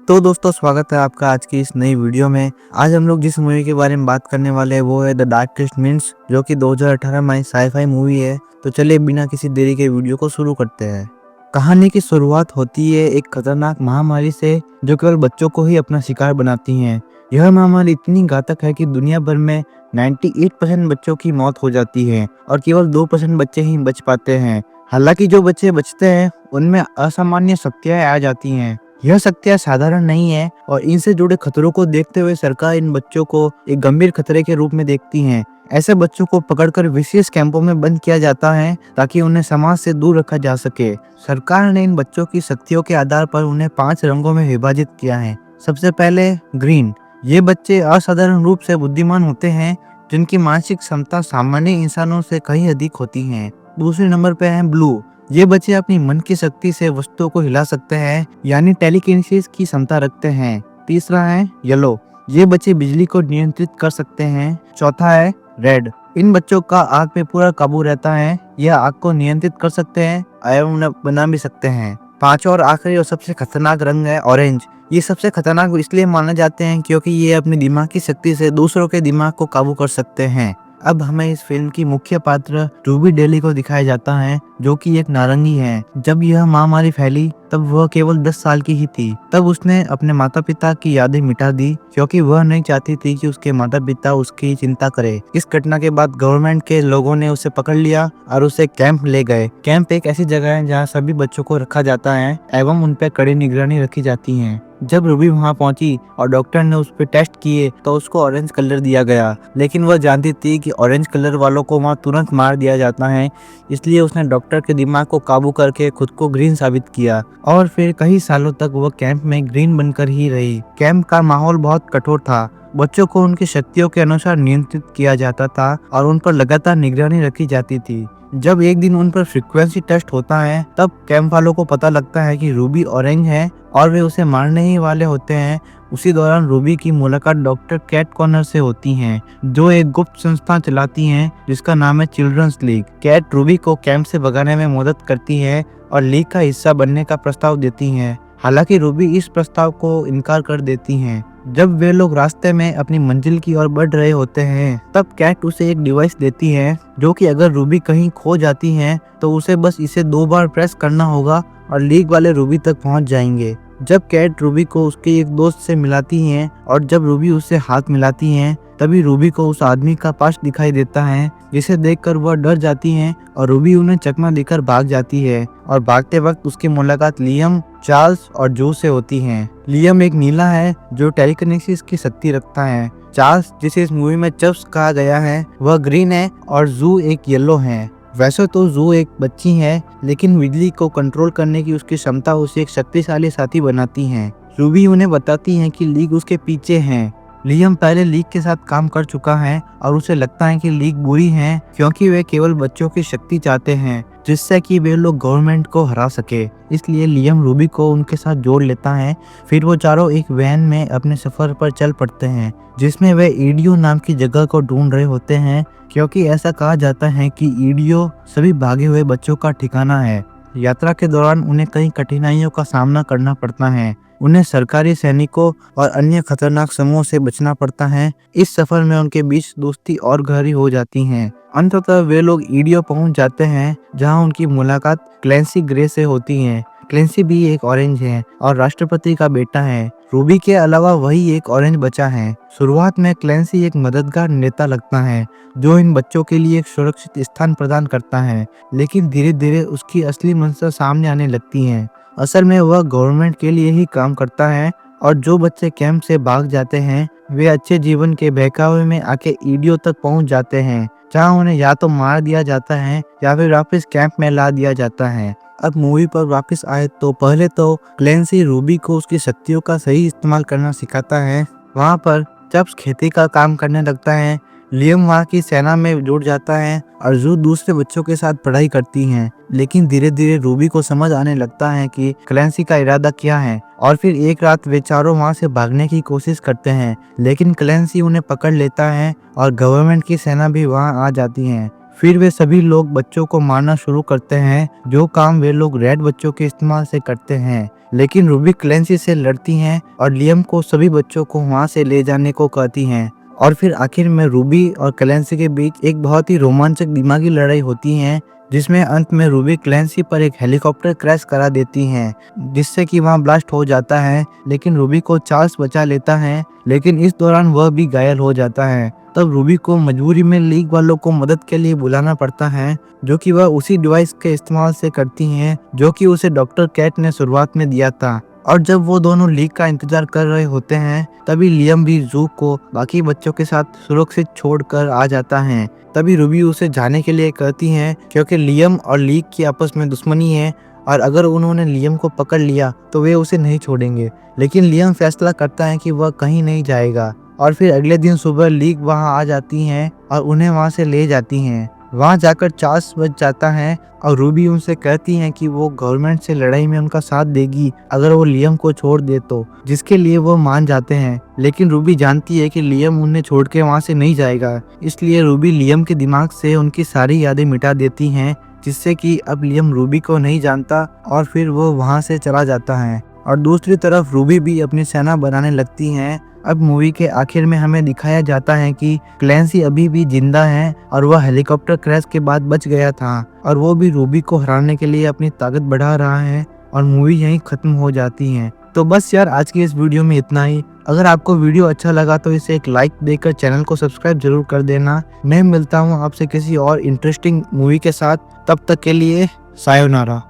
तो दोस्तों स्वागत है आपका आज की इस नई वीडियो में। आज हम लोग जिस मूवी के बारे में बात करने वाले हैं वो है द डार्केस्ट मिनट्स, जो कि 2018 में साई-फाई मूवी है। तो चलिए बिना किसी देरी के वीडियो को शुरू करते हैं। कहानी की शुरुआत होती है एक खतरनाक महामारी से, जो केवल बच्चों को ही अपना शिकार बनाती है। यह महामारी इतनी घातक है कि दुनिया भर में 98% बच्चों की मौत हो जाती है और केवल 2% बच्चे ही बच पाते हैं। हालांकि जो बच्चे बचते हैं उनमें असामान्य शक्तियां आ जाती हैं। यह शक्तियां साधारण नहीं है और इनसे जुड़े खतरों को देखते हुए सरकार इन बच्चों को एक गंभीर खतरे के रूप में देखती है। ऐसे बच्चों को पकड़कर विशेष कैंपों में बंद किया जाता है ताकि उन्हें समाज से दूर रखा जा सके। सरकार ने इन बच्चों की शक्तियों के आधार पर उन्हें 5 रंगों में विभाजित किया है। सबसे पहले ग्रीन। ये बच्चे असाधारण रूप से बुद्धिमान होते हैं, जिनकी मानसिक क्षमता सामान्य इंसानों से कहीं अधिक होती है। दूसरे नंबर पे है ब्लू। ये बच्चे अपनी मन की शक्ति से वस्तुओं को हिला सकते हैं, यानी टेलीकिनेसिस की क्षमता रखते हैं। तीसरा है येलो। ये बच्चे बिजली को नियंत्रित कर सकते हैं। चौथा है रेड। इन बच्चों का आग पे पूरा काबू रहता है। यह आग को नियंत्रित कर सकते हैं एवं उन्हें बना भी सकते हैं। पांचवा और आखिरी और सबसे खतरनाक रंग है ऑरेंज। ये सबसे खतरनाक इसलिए माने जाते हैं क्योंकि ये अपनी दिमाग की शक्ति से दूसरों के दिमाग को काबू कर सकते हैं। अब हमें इस फिल्म की मुख्य पात्र रूबी डेली को दिखाया जाता है, जो कि एक नारंगी है। जब यह महामारी फैली तब वह केवल 10 साल की ही थी। तब उसने अपने माता पिता की यादें मिटा दी क्योंकि वह नहीं चाहती थी कि उसके माता पिता उसकी चिंता करे। इस घटना के बाद गवर्नमेंट के लोगों ने उसे पकड़ लिया और उसे कैंप ले गए। कैंप एक ऐसी जगह है जहाँ सभी बच्चों को रखा जाता है एवं उन पर कड़ी निगरानी रखी जाती है। जब रूबी वहां पहुंची और डॉक्टर ने उस पर टेस्ट किए तो उसको ऑरेंज कलर दिया गया, लेकिन वह जानती थी कि ऑरेंज कलर वालों को वहां तुरंत मार दिया जाता है। इसलिए उसने डॉक्टर के दिमाग को काबू करके खुद को ग्रीन साबित किया और फिर कई सालों तक वह कैंप में ग्रीन बनकर ही रही। कैंप का माहौल बहुत कठोर था। बच्चों को उनकी शक्तियों के अनुसार नियंत्रित किया जाता था और उन पर लगातार निगरानी रखी जाती थी। जब एक दिन उन पर फ्रीक्वेंसी टेस्ट होता है तब कैंप वालों को पता लगता है कि रूबी ऑरेंज है और वे उसे मारने ही वाले होते हैं। उसी दौरान रूबी की मुलाकात डॉक्टर कैट कॉर्नर से होती है, जो एक गुप्त संस्था चलाती हैं जिसका नाम है चिल्ड्रंस लीग। कैट रूबी को कैंप से भगाने में मदद करती है और लीग का हिस्सा बनने का प्रस्ताव देती है। हालांकि रूबी इस प्रस्ताव को इनकार कर देती हैं। जब वे लोग रास्ते में अपनी मंजिल की ओर बढ़ रहे होते हैं तब कैट उसे एक डिवाइस देती है, जो कि अगर रूबी कहीं खो जाती है तो उसे बस इसे 2 बार प्रेस करना होगा और लीग वाले रूबी तक पहुंच जाएंगे। जब कैट रूबी को उसके एक दोस्त से मिलाती है और जब रूबी उससे हाथ मिलाती है तभी रूबी को उस आदमी का पास दिखाई देता है, जिसे देखकर वह डर जाती है और रूबी उन्हें चकमा देकर भाग जाती है। और भागते वक्त उसकी मुलाकात लियम, चार्ल्स और जो से होती है। लियम एक नीला है जो टेलीकिनेसिस की शक्ति रखता है। चार्ल्स, जिसे इस मूवी में चप्स कहा गया है, वह ग्रीन है और जू एक येलो है। वैसे तो जू एक बच्ची है, लेकिन बिजली को कंट्रोल करने की उसकी क्षमता उसे एक शक्तिशाली साथी बनाती है। रूबी उन्हें बताती है कि लीग उसके पीछे है। लियम पहले लीग के साथ काम कर चुका है और उसे लगता है कि लीग बुरी है क्योंकि वे केवल बच्चों की शक्ति चाहते हैं, जिससे कि वे लोग गवर्नमेंट को हरा सके। इसलिए लियम रूबी को उनके साथ जोड़ लेता है। फिर वो चारों एक वैन में अपने सफर पर चल पड़ते हैं, जिसमें वे ईडियो नाम की जगह को ढूंढ रहे होते हैं, क्योंकि ऐसा कहा जाता है कि ईडियो सभी भागे हुए बच्चों का ठिकाना है। यात्रा के दौरान उन्हें कई कठिनाइयों का सामना करना पड़ता है। उन्हें सरकारी सैनिकों और अन्य खतरनाक समूहों से बचना पड़ता है। इस सफर में उनके बीच दोस्ती और गहरी हो जाती है। अंततः वे लोग ईडियो पहुंच जाते हैं, जहां उनकी मुलाकात क्लेंसी ग्रे से होती है। क्लेंसी भी एक ऑरेंज है और राष्ट्रपति का बेटा है। रूबी के अलावा वही एक ऑरेंज बचा है। शुरुआत में क्लेंसी एक मददगार नेता लगता है, जो इन बच्चों के लिए एक सुरक्षित स्थान प्रदान करता है, लेकिन धीरे धीरे उसकी असली मंशा सामने आने लगती है। असल में वह गवर्नमेंट के लिए ही काम करता है और जो बच्चे कैंप से भाग जाते हैं वे अच्छे जीवन के बहकावे में आके ईडियो तक पहुंच जाते हैं, जहां उन्हें या तो मार दिया जाता है या फिर वापस कैंप में ला दिया जाता है। अब मूवी पर वापस आए तो पहले तो क्लेंसी रूबी को उसकी शक्तियों का सही इस्तेमाल करना सिखाता है। वहाँ पर चप्स खेती का काम करने लगता है। लियम वहाँ की सेना में जुड़ जाता है और जू दूसरे बच्चों के साथ पढ़ाई करती हैं। लेकिन धीरे धीरे रूबी को समझ आने लगता है कि क्लेंसी का इरादा क्या है और फिर एक रात वे चारों वहाँ से भागने की कोशिश करते हैं, लेकिन क्लेंसी उन्हें पकड़ लेता है और गवर्नमेंट की सेना भी वहाँ आ जाती है। फिर वे सभी लोग बच्चों को मारना शुरू करते हैं, जो काम वे लोग रेड बच्चों के इस्तेमाल से करते हैं। लेकिन रूबी क्लेंसी से लड़ती हैं और लियम को सभी बच्चों को वहां से ले जाने को कहती हैं। और फिर आखिर में रूबी और क्लेंसी के बीच एक बहुत ही रोमांचक दिमागी लड़ाई होती है, जिसमें अंत में रूबी क्लेंसी पर एक हेलीकॉप्टर क्रैश करा देती हैं, जिससे कि वहां ब्लास्ट हो जाता है। लेकिन रूबी को चार्ल्स बचा लेता है, लेकिन इस दौरान वह भी घायल हो जाता है। तब रूबी को मजबूरी में लीग वालों को मदद के लिए बुलाना पड़ता है, जो कि वह उसी डिवाइस के इस्तेमाल से करती हैं जो कि उसे डॉक्टर कैट ने शुरुआत में दिया था। और जब वो दोनों लीग का इंतजार कर रहे होते हैं, तभी लियम भी जू को बाकी बच्चों के साथ सुरक्षित छोड़कर आ जाता है। तभी रूबी उसे जाने के लिए कहती है, क्योंकि लियम और लीग की आपस में दुश्मनी है और अगर उन्होंने लियम को पकड़ लिया तो वे उसे नहीं छोड़ेंगे। लेकिन लियम फैसला करता है कि वह कहीं नहीं जाएगा। और फिर अगले दिन सुबह लीग वहां आ जाती हैं और उन्हें वहां से ले जाती हैं। वहां जाकर चार्ल्स बच जाता है और रूबी उनसे कहती है कि वो गवर्नमेंट से लड़ाई में उनका साथ देगी अगर वो लियम को छोड़ दे तो, जिसके लिए वो मान जाते हैं। लेकिन रूबी जानती है कि लियम उन्हें छोड़ के वहां से नहीं जाएगा, इसलिए रूबी लियम के दिमाग से उनकी सारी यादें मिटा देती हैं, जिससे कि अब लियम रूबी को नहीं जानता और फिर वो वहां से चला जाता है। और दूसरी तरफ रूबी भी अपनी सेना बनाने लगती हैं। अब मूवी के आखिर में हमें दिखाया जाता है कि क्लेंसी अभी भी जिंदा है और वह हेलीकॉप्टर क्रैश के बाद बच गया था और वो भी रूबी को हराने के लिए अपनी ताकत बढ़ा रहा है और मूवी यहीं खत्म हो जाती है। तो बस यार, आज की इस वीडियो में इतना ही। अगर आपको वीडियो अच्छा लगा तो इसे एक लाइक देकर चैनल को सब्सक्राइब जरूर कर देना। मैं मिलता हूँ आपसे किसी और इंटरेस्टिंग मूवी के साथ, तब तक के लिए सायोनारा।